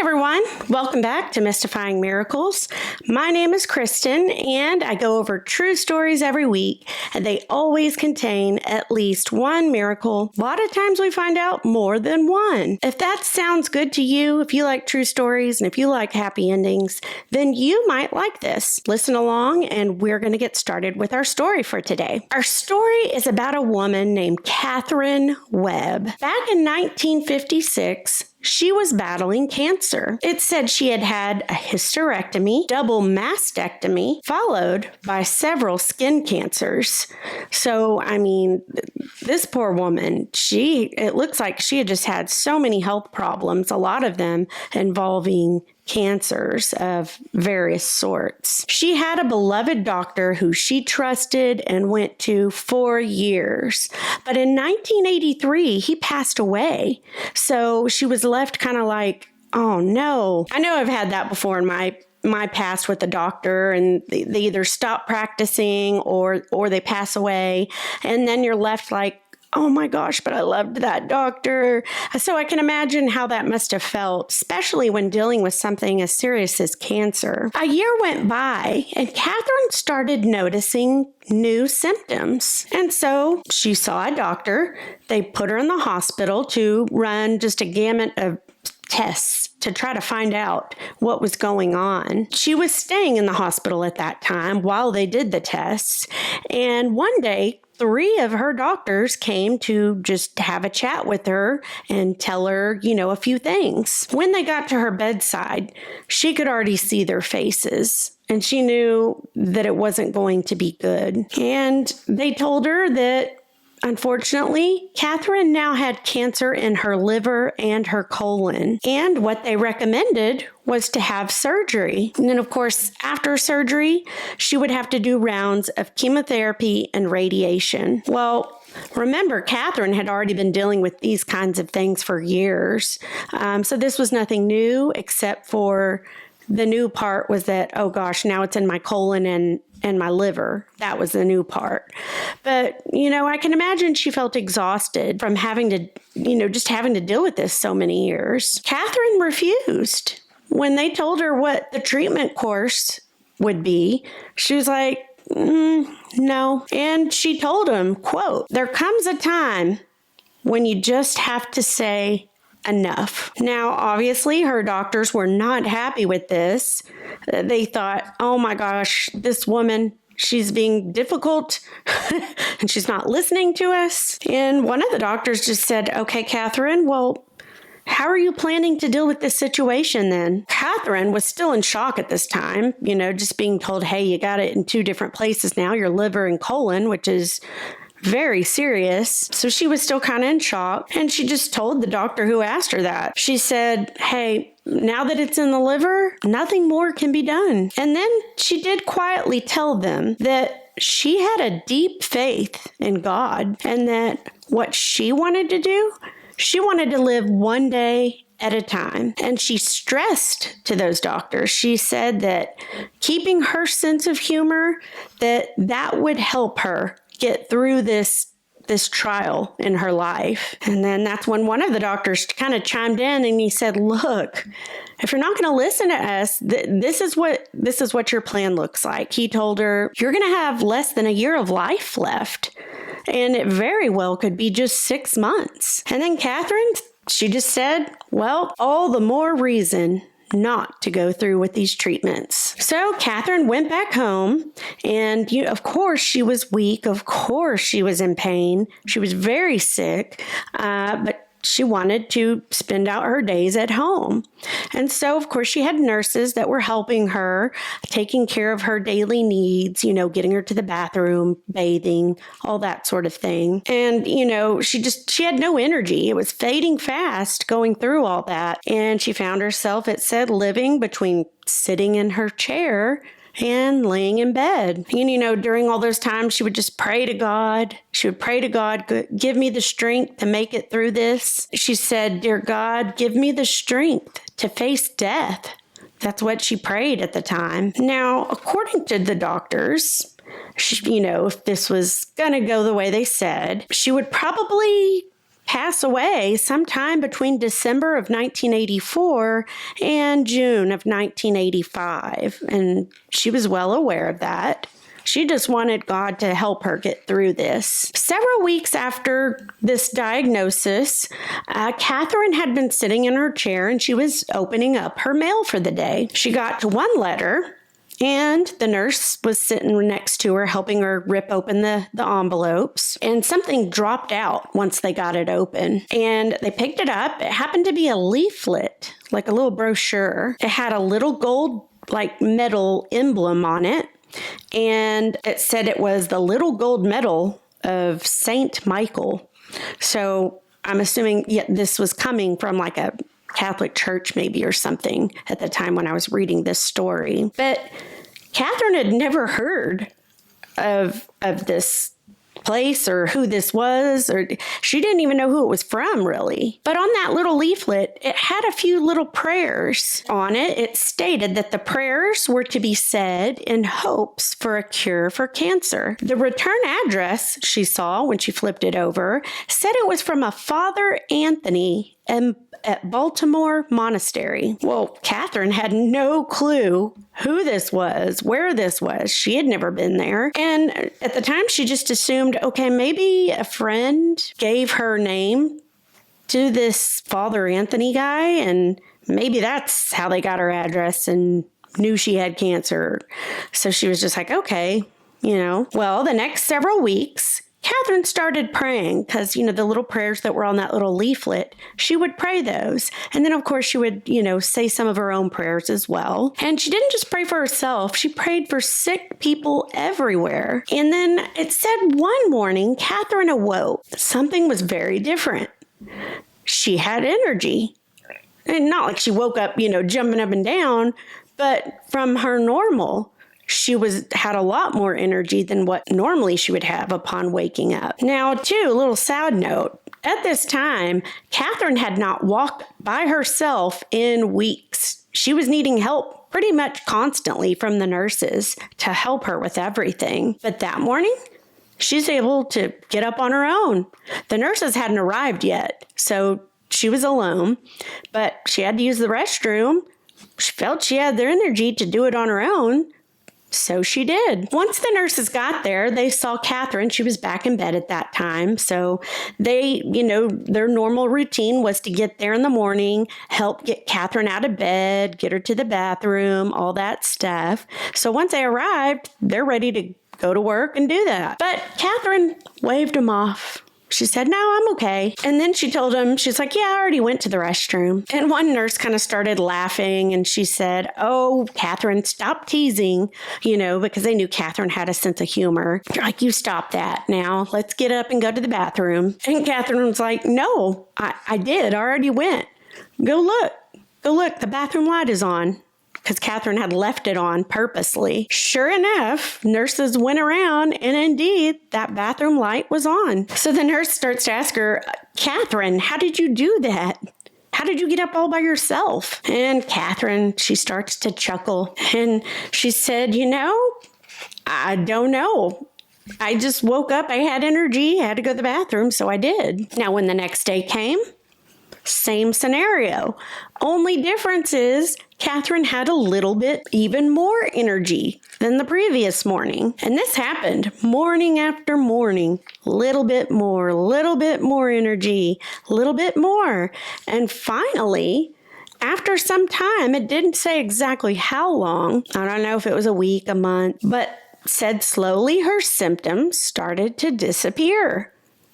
everyone, welcome back to Mystifying Miracles. My name is Kristen and I go over true stories every week, and they always contain at least one miracle. A lot of times we find out more than one. If that sounds good to you, if you like true stories and if you like happy endings, then you might like this. Listen along and we're going to get started with our story for today. Our story is about a woman named Catherine Webb. Back in 1956, she was battling cancer. It said she had had a hysterectomy, double mastectomy, followed by several skin cancers. So, this poor woman, it looks like she had just had so many health problems, a lot of them involving cancers of various sorts. She had a beloved doctor who she trusted and went to for years. But in 1983, he passed away. So she was left kind of like, oh no. I know I've had that before in my past with the doctor, and they either stop practicing or they pass away. And then you're left like, oh my gosh, but I loved that doctor. So I can imagine how that must have felt, especially when dealing with something as serious as cancer. A year went by and Catherine started noticing new symptoms. And so she saw a doctor. They put her in the hospital to run just a gamut of tests to try to find out what was going on. She was staying in the hospital at that time while they did the tests. And one day, 3 of her doctors came to just have a chat with her and tell her, a few things. When they got to her bedside, she could already see their faces, and she knew that it wasn't going to be good. And they told her that, unfortunately, Catherine now had cancer in her liver and her colon. And what they recommended was to have surgery. And then, of course, after surgery, she would have to do rounds of chemotherapy and radiation. Well, remember, Catherine had already been dealing with these kinds of things for years. So this was nothing new, except for the new part was that, oh gosh, now it's in my colon and my liver. That was the new part. But, I can imagine she felt exhausted from having to, just having to deal with this so many years. Catherine refused. When they told her what the treatment course would be, she was like, no. And she told him, quote, "There comes a time when you just have to say enough." Now, obviously, her doctors were not happy with this. They thought, oh my gosh, this woman, she's being difficult and she's not listening to us. And one of the doctors just said, okay, Catherine, well, how are you planning to deal with this situation then? Catherine was still in shock at this time, just being told, hey, you got it in 2 different places now, your liver and colon, which is very serious. So she was still kind of in shock. And she just told the doctor who asked her that. She said, hey, now that it's in the liver, nothing more can be done. And then she did quietly tell them that she had a deep faith in God and that what she wanted to do, she wanted to live one day at a time. And she stressed to those doctors, she said that keeping her sense of humor, that would help her get through this trial in her life. And then that's when one of the doctors kind of chimed in and he said, look, if you're not going to listen to us, this is what your plan looks like. He told her, you're going to have less than a year of life left. And it very well could be just 6 months. And then Catherine, she just said, well, all the more reason not to go through with these treatments. So Catherine went back home and, of course, she was weak. Of course, she was in pain. She was very sick, but she wanted to spend out her days at home. And so, of course, she had nurses that were helping her, taking care of her daily needs, getting her to the bathroom, bathing, all that sort of thing. And, she had no energy. It was fading fast going through all that. And she found herself, it said, living between sitting in her chair and laying in bed. And, during all those times, she would just pray to God. She would pray to God, give me the strength to make it through this. She said, dear God, give me the strength to face death. That's what she prayed at the time. Now, according to the doctors, if this was going to go the way they said, she would probably pass away sometime between December of 1984 and June of 1985, and she was well aware of that. She just wanted God to help her get through this. Several weeks after this diagnosis, Catherine had been sitting in her chair and she was opening up her mail for the day. She got to one letter, and the nurse was sitting next to her, helping her rip open the envelopes. And something dropped out once they got it open. And they picked it up. It happened to be a leaflet, like a little brochure. It had a little gold, medal emblem on it. And it said it was the little gold medal of Saint Michael. So I'm assuming this was coming from a Catholic church maybe or something at the time when I was reading this story. But Catherine had never heard of this place or who this was, or she didn't even know who it was from, really. But on that little leaflet, it had a few little prayers on it. It stated that the prayers were to be said in hopes for a cure for cancer. The return address she saw when she flipped it over said it was from a Father Anthony at Baltimore Monastery. Well, Catherine had no clue who this was, where this was. She had never been there. And at the time, she just assumed, okay, maybe a friend gave her name to this Father Anthony guy, and maybe that's how they got her address and knew she had cancer. So she was just like, okay, Well, the next several weeks, Catherine started praying because, the little prayers that were on that little leaflet, she would pray those. And then, of course, she would, say some of her own prayers as well. And she didn't just pray for herself. She prayed for sick people everywhere. And then it said one morning, Catherine awoke. Something was very different. She had energy. And not like she woke up, jumping up and down, but from her normal, she had a lot more energy than what normally she would have upon waking up. Now, too, a little side note. At this time, Catherine had not walked by herself in weeks. She was needing help pretty much constantly from the nurses to help her with everything. But that morning, she's able to get up on her own. The nurses hadn't arrived yet, so she was alone, but she had to use the restroom. She felt she had the energy to do it on her own. So she did. Once the nurses got there, they saw Catherine. She was back in bed at that time. So they, their normal routine was to get there in the morning, help get Catherine out of bed, get her to the bathroom, all that stuff. So once they arrived, they're ready to go to work and do that. But Catherine waved them off. She said, no, I'm okay. And then she told him, she's like, yeah, I already went to the restroom. And one nurse kind of started laughing and she said, oh, Catherine, stop teasing, because they knew Catherine had a sense of humor. Like, you stop that now. Let's get up and go to the bathroom. And Catherine was like, no, I did. I already went. Go look. The bathroom light is on. Because Catherine had left it on purposely. Sure enough, nurses went around, and indeed, that bathroom light was on. So the nurse starts to ask her, Catherine, how did you do that? How did you get up all by yourself? And Catherine, she starts to chuckle, and she said, I don't know. I just woke up, I had energy, I had to go to the bathroom, so I did. Now, when the next day came, same scenario. Only difference is Catherine had a little bit even more energy than the previous morning. And this happened morning after morning. Little bit more energy, little bit more. And finally, after some time, it didn't say exactly how long. I don't know if it was a week, a month, but said slowly her symptoms started to disappear.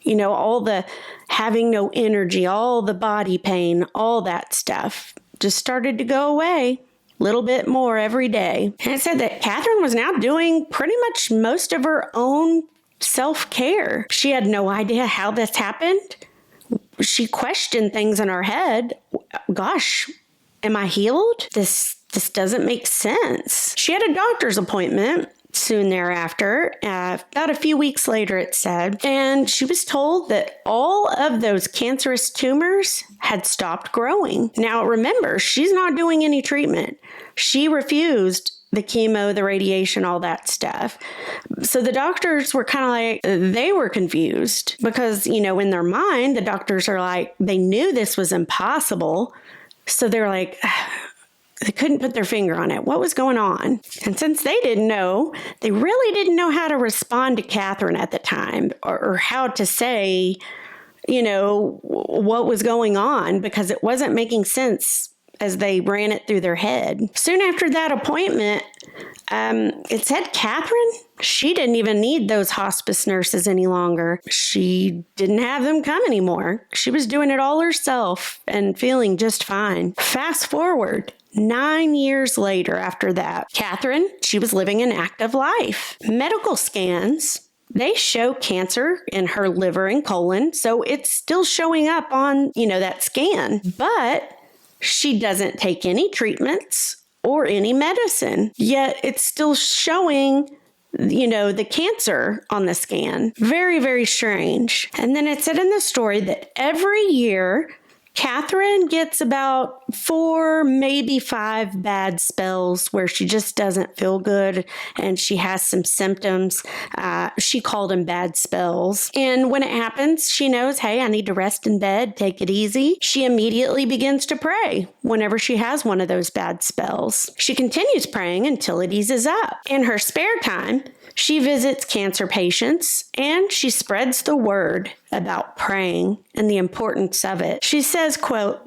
All the having no energy, all the body pain, all that stuff just started to go away. Little bit more every day. And it said that Catherine was now doing pretty much most of her own self-care. She had no idea how this happened. She questioned things in her head. Gosh, am I healed? This doesn't make sense. She had a doctor's appointment soon thereafter, about a few weeks later, it said, and she was told that all of those cancerous tumors had stopped growing. Now, remember, she's not doing any treatment. She refused the chemo, the radiation, all that stuff. So the doctors were kind of like, they were confused because, in their mind, the doctors are like, they knew this was impossible. So they're like, they couldn't put their finger on it. What was going on? And since they didn't know, they really didn't know how to respond to Catherine at the time or how to say, what was going on, because it wasn't making sense as they ran it through their head. Soon after that appointment, it said Catherine, she didn't even need those hospice nurses any longer. She didn't have them come anymore. She was doing it all herself and feeling just fine. Fast forward 9 years later after that, Catherine, she was living an active life. Medical scans, they show cancer in her liver and colon, so it's still showing up on, that scan. But she doesn't take any treatments or any medicine, yet it's still showing, the cancer on the scan. Very, very strange. And then it said in the story that every year, Catherine gets about 4, maybe 5 bad spells where she just doesn't feel good and she has some symptoms. She called them bad spells. And when it happens, she knows, hey, I need to rest in bed, take it easy. She immediately begins to pray whenever she has one of those bad spells. She continues praying until it eases up. In her spare time, she visits cancer patients and she spreads the word about praying and the importance of it. She says, quote,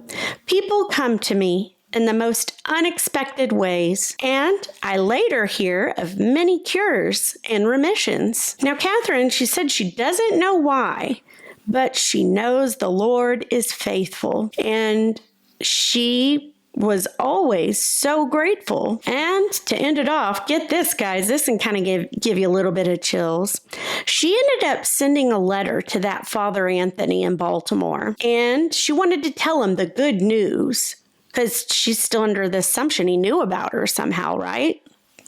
"People come to me in the most unexpected ways, and I later hear of many cures and remissions." Now, Catherine, she said she doesn't know why, but she knows the Lord is faithful, and she was always so grateful. And to end it off, get this, guys, this can kind of give you a little bit of chills. She ended up sending a letter to that Father Anthony in Baltimore, and she wanted to tell him the good news because she's still under the assumption he knew about her somehow, right?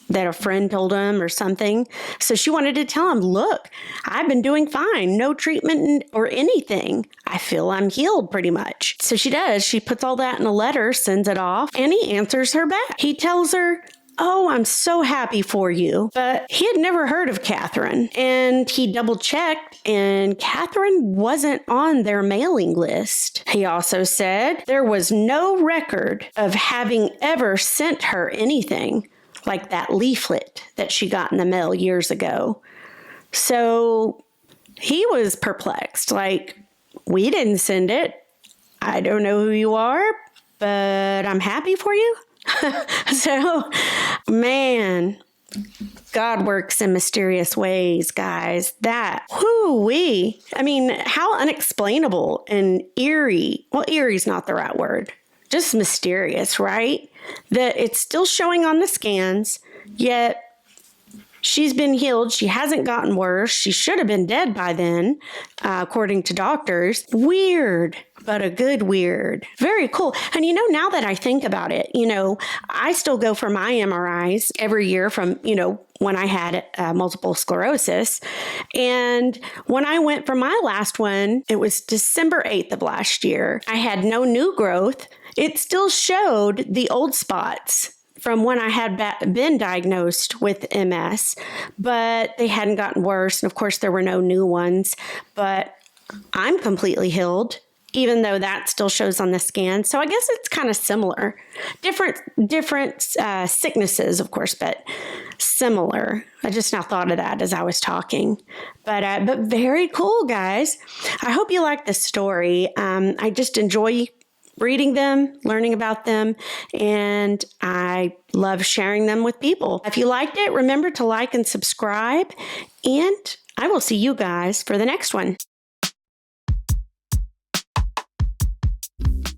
That a friend told him or something. So she wanted to tell him, look, I've been doing fine. No treatment or anything. I feel I'm healed pretty much. So she does. She puts all that in a letter, sends it off, and he answers her back. He tells her, oh, I'm so happy for you. But he had never heard of Catherine. And he double checked, and Catherine wasn't on their mailing list. He also said there was no record of having ever sent her anything like that leaflet that she got in the mail years ago. So he was perplexed. Like, we didn't send it. I don't know who you are, but I'm happy for you. So, man, God works in mysterious ways, guys. That, whoo-wee. I mean, how unexplainable and eerie. Well, eerie's not the right word. Just mysterious, right? That it's still showing on the scans, yet she's been healed. She hasn't gotten worse. She should have been dead by then, according to doctors. Weird, but a good weird. Very cool. And now that I think about it, I still go for my MRIs every year from, when I had multiple sclerosis. And when I went for my last one, it was December 8th of last year. I had no new growth. It still showed the old spots from when I had been diagnosed with MS, but they hadn't gotten worse. And of course, there were no new ones, but I'm completely healed, even though that still shows on the scan. So I guess it's kind of similar. Different sicknesses, of course, but similar. I just now thought of that as I was talking. But very cool, guys. I hope you like this story. I just enjoy reading them, learning about them, and I love sharing them with people. If you liked it, remember to like and subscribe, and I will see you guys for the next one.